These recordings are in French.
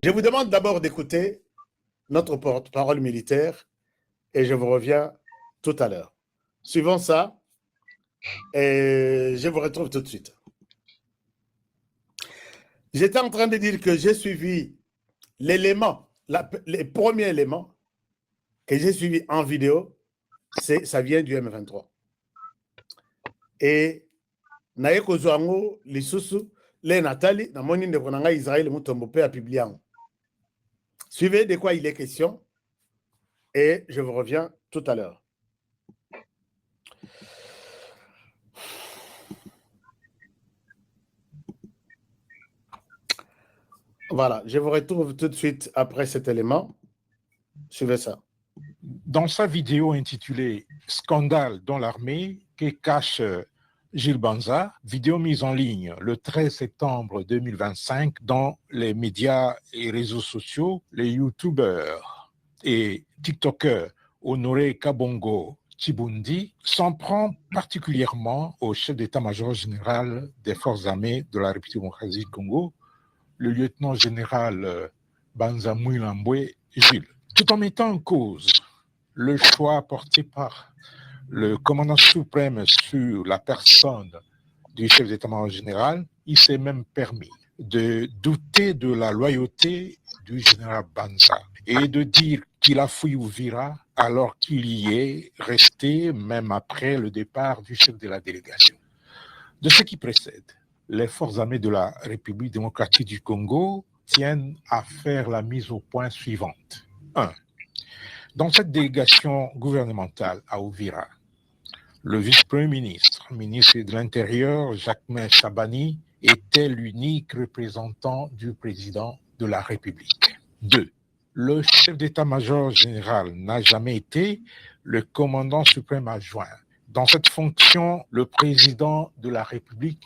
Je vous demande d'abord d'écouter notre porte-parole militaire et je vous reviens tout à l'heure. Suivant ça, et je vous retrouve tout de suite. J'étais en train de dire que j'ai suivi l'élément, les premiers éléments que j'ai suivis en vidéo, ça vient du M23. Et naye kozwa yango lisusu le natali namoni ndeko na ngai Israël Mutombo pe a publié yango. Suivez de quoi il est question et je vous reviens tout à l'heure. Voilà, je vous retrouve tout de suite après cet élément. Suivez ça. Dans sa vidéo intitulée « Scandale dans l'armée » que cache Gilles Banza, vidéo mise en ligne le 13 septembre 2025 dans les médias et réseaux sociaux, les youtubeurs et tiktokers Honoré Kabongo Chibundi s'en prend particulièrement au chef d'état-major général des forces armées de la République démocratique du Congo, le lieutenant-général Banza Mouilambwe Gilles, tout en mettant en cause le choix porté par le commandant suprême sur la personne du chef d'état-major général. Il s'est même permis de douter de la loyauté du général Banza et de dire qu'il a fui Uvira alors qu'il y est resté même après le départ du chef de la délégation. De ce qui précède, les forces armées de la République démocratique du Congo tiennent à faire la mise au point suivante. 1. Dans cette délégation gouvernementale à Uvira, le vice-premier ministre, ministre de l'Intérieur, Jacquemain Chabani, était l'unique représentant du président de la République. 2. Le chef d'état-major général n'a jamais été le commandant suprême adjoint. Dans cette fonction, le président de la République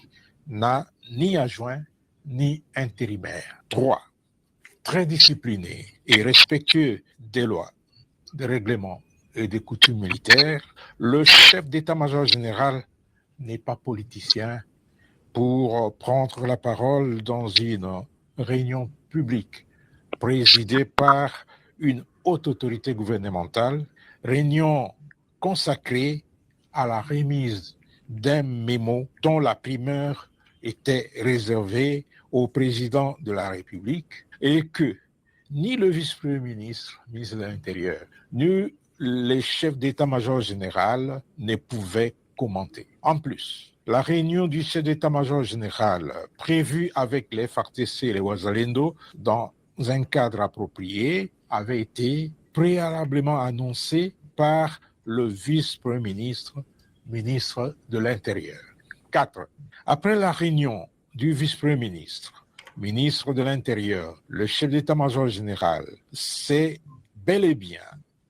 n'a ni adjoint ni intérimaire. 3. Très discipliné et respectueux des lois, des règlements et des coutumes militaires, le chef d'état-major général n'est pas politicien pour prendre la parole dans une réunion publique présidée par une haute autorité gouvernementale, réunion consacrée à la remise d'un mémo dont la primeur était réservée au président de la République et que ni le vice-premier ministre, ministre de l'Intérieur, ni les chefs d'état-major général ne pouvaient commenter. En plus, la réunion du chef d'état-major général prévue avec les FARDC et les Wazalendo dans un cadre approprié avait été préalablement annoncée par le vice-premier ministre, ministre de l'Intérieur. 4. Après la réunion du vice-premier ministre, ministre de l'Intérieur, le chef d'état-major général s'est bel et bien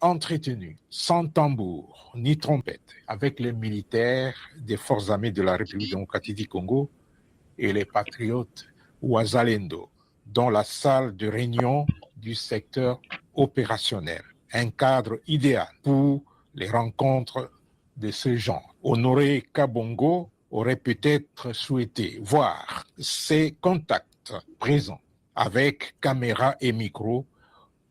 entretenu sans tambour ni trompette avec les militaires des forces armées de la République démocratique du Congo et les patriotes Ouazalendo dans la salle de réunion du secteur opérationnel. Un cadre idéal pour les rencontres de ce genre. Honoré Kabongo aurait peut-être souhaité voir ses contacts présents avec caméra et micro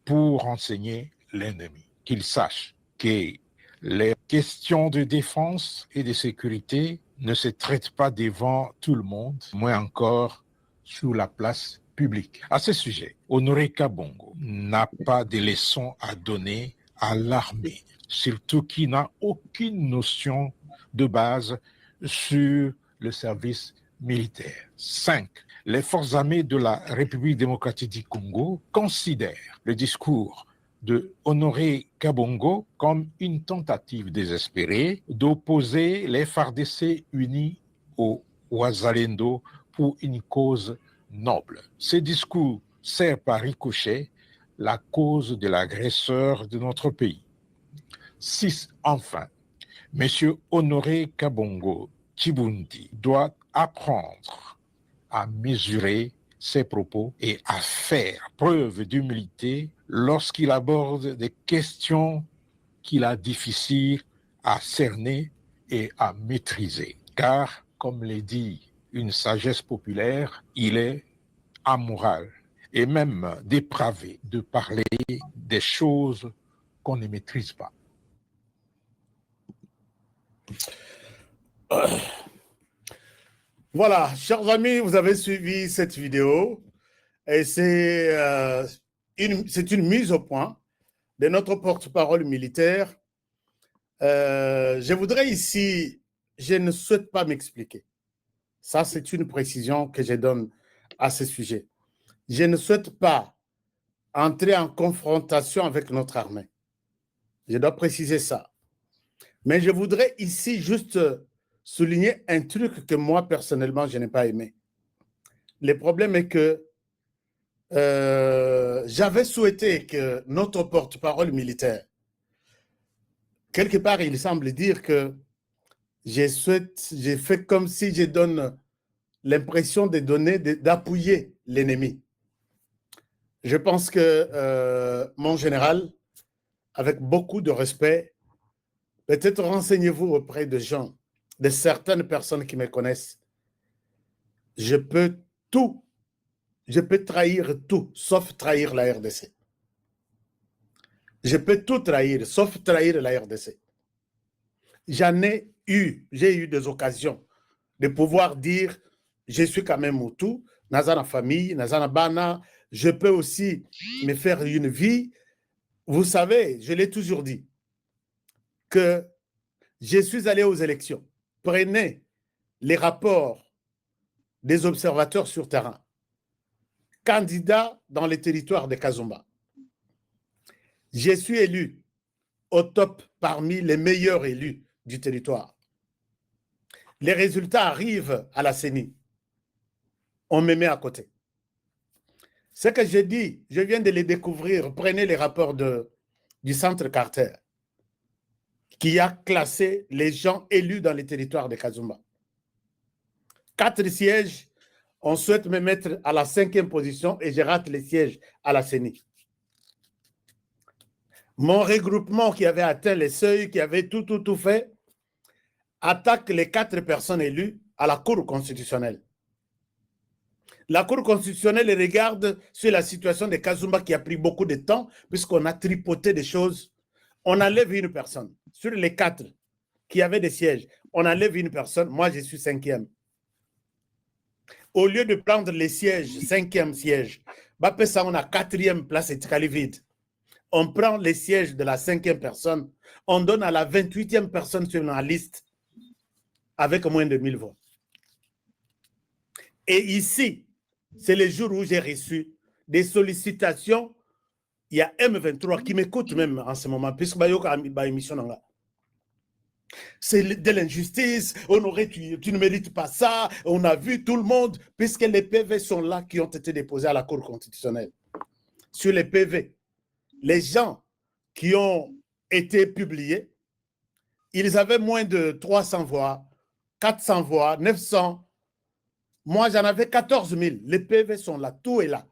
pour renseigner l'ennemi. Qu'il sache que les questions de défense et de sécurité ne se traitent pas devant tout le monde, moins encore sur la place publique. À ce sujet, Honoré Kabongo n'a pas de leçons à donner à l'armée, surtout qui n'a aucune notion de base sur le service militaire. 5. Les forces armées de la République démocratique du Congo considèrent le discours de Honoré Kabongo comme une tentative désespérée d'opposer les FARDC unis au Ouazalendo pour une cause noble. Ce discours sert par ricochet la cause de l'agresseur de notre pays. 6. Enfin, M. Honoré Kabongo Chibundi doit apprendre à mesurer ses propos et à faire preuve d'humilité lorsqu'il aborde des questions qu'il a difficiles à cerner et à maîtriser. Car, comme le dit une sagesse populaire, il est amoral et même dépravé de parler des choses qu'on ne maîtrise pas. Voilà, chers amis, vous avez suivi cette vidéo et c'est une mise au point de notre porte-parole militaire. Je voudrais ici, je ne souhaite pas m'expliquer. Ça, c'est une précision que je donne à ce sujet. Je ne souhaite pas entrer en confrontation avec notre armée. Je dois préciser ça. Mais je voudrais ici juste souligner un truc que moi, personnellement, je n'ai pas aimé. Le problème est que j'avais souhaité que notre porte-parole militaire, quelque part, il semble dire que j'ai fait comme si je donne l'impression de donner, d'appuyer l'ennemi. Je pense que mon général, avec beaucoup de respect, peut-être renseignez-vous auprès de gens, de certaines personnes qui me connaissent. Je peux trahir tout, sauf trahir la RDC. Je peux tout trahir, sauf trahir la RDC. J'ai eu des occasions de pouvoir dire, je suis quand même Hutu, Nazana famille, Nazana Bana, je peux aussi me faire une vie. Vous savez, je l'ai toujours dit, que je suis allé aux élections. Prenez les rapports des observateurs sur terrain. Candidat dans les territoires de Kazumba. Je suis élu au top parmi les meilleurs élus du territoire. Les résultats arrivent à la CENI. On me met à côté. Ce que j'ai dit, je viens de les découvrir. Prenez les rapports du Centre Carter qui a classé les gens élus dans les territoires de Kazumba. 4 sièges, on souhaite me mettre à la 5e position et je rate les sièges à la CENI. Mon regroupement qui avait atteint les seuils, qui avait tout fait, attaque les 4 personnes élues à la Cour constitutionnelle. La Cour constitutionnelle regarde sur la situation de Kazumba qui a pris beaucoup de temps puisqu'on a tripoté des choses. On enlève une personne. Sur les 4 qui avaient des sièges, on enlève une personne. Moi, je suis 5e. Au lieu de prendre les sièges, 5e siège, on a 4e place et Tikali vide. On prend les sièges de la 5e personne, on donne à la 28e personne sur la liste avec moins de 1000 voix. Et ici, c'est le jour où j'ai reçu des sollicitations. Il y a M23 qui m'écoute même en ce moment, puisque c'est de l'injustice, tu ne mérites pas ça, on a vu tout le monde, puisque les PV sont là qui ont été déposés à la Cour constitutionnelle. Sur les PV, les gens qui ont été publiés, ils avaient moins de 300 voix, 400 voix, 900. Moi, j'en avais 14 000. Les PV sont là, tout est là.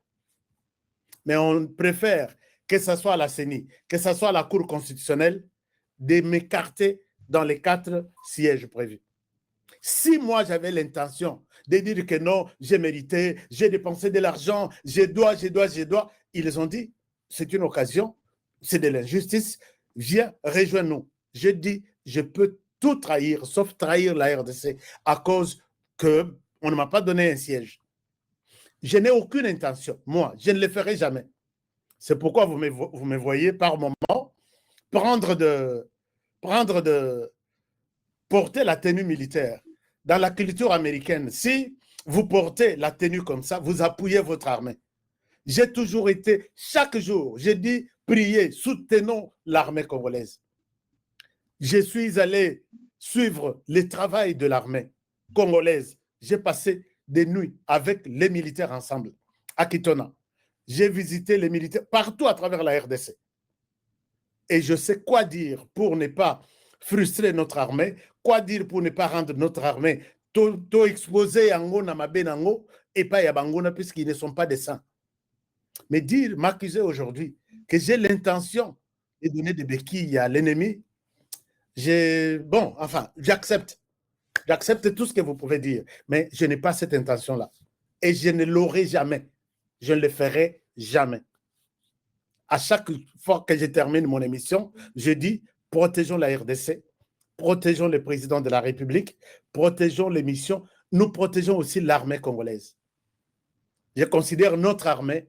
Mais on préfère que ce soit à la CENI, que ce soit à la Cour constitutionnelle, de m'écarter dans les 4 sièges prévus. Si moi, j'avais l'intention de dire que non, j'ai mérité, j'ai dépensé de l'argent, je dois, ils ont dit, c'est une occasion, c'est de l'injustice, viens, rejoins-nous. Je dis, je peux tout trahir, sauf trahir la RDC, à cause qu'on ne m'a pas donné un siège. Je n'ai aucune intention, moi, je ne le ferai jamais. C'est pourquoi vous me voyez par moment porter la tenue militaire. Dans la culture américaine, si vous portez la tenue comme ça, vous appuyez votre armée. J'ai toujours été, chaque jour, j'ai dit, priez, soutenons l'armée congolaise. Je suis allé suivre le travail de l'armée congolaise. J'ai passé des nuits avec les militaires ensemble à Kitona. J'ai visité les militaires partout à travers la RDC. Et je sais quoi dire pour ne pas frustrer notre armée, quoi dire pour ne pas rendre notre armée tout exposée en haut, et pas Yabangona, puisqu'ils ne sont pas des saints. Mais dire, m'accuser aujourd'hui que j'ai l'intention de donner des béquilles à l'ennemi, j'accepte. J'accepte tout ce que vous pouvez dire, mais je n'ai pas cette intention-là. Et je ne l'aurai jamais. je ne le ferai jamais. À chaque fois que je termine mon émission, je dis protégeons la RDC, protégeons le président de la République, protégeons les missions, nous protégeons aussi l'armée congolaise. Je considère notre armée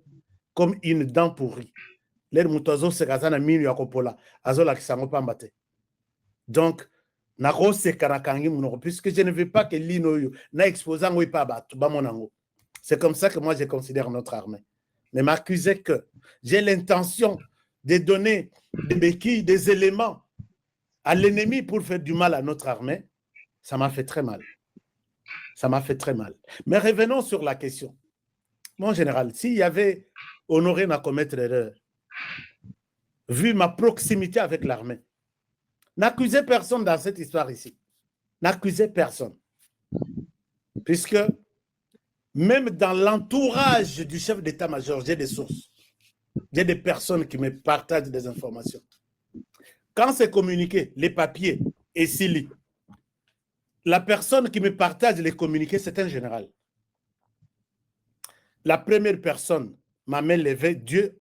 comme une dent pourrie. Donc, puisque je ne veux pas que l'inoyo n'a exposé c'est comme ça que moi je considère notre armée. Mais m'accuser que j'ai l'intention de donner des béquilles, des éléments à l'ennemi pour faire du mal à notre armée, ça m'a fait très mal. Ça m'a fait très mal. Mais revenons sur la question. Mon général, s'il y avait honoré à commettre erreur, vu ma proximité avec l'armée, n'accusez personne dans cette histoire ici. N'accusez personne. Puisque même dans l'entourage du chef d'état-major, j'ai des sources. J'ai des personnes qui me partagent des informations. Quand c'est communiqué, les papiers et Sili, la personne qui me partage les communiqués, c'est un général. La première personne m'a main levée, Dieu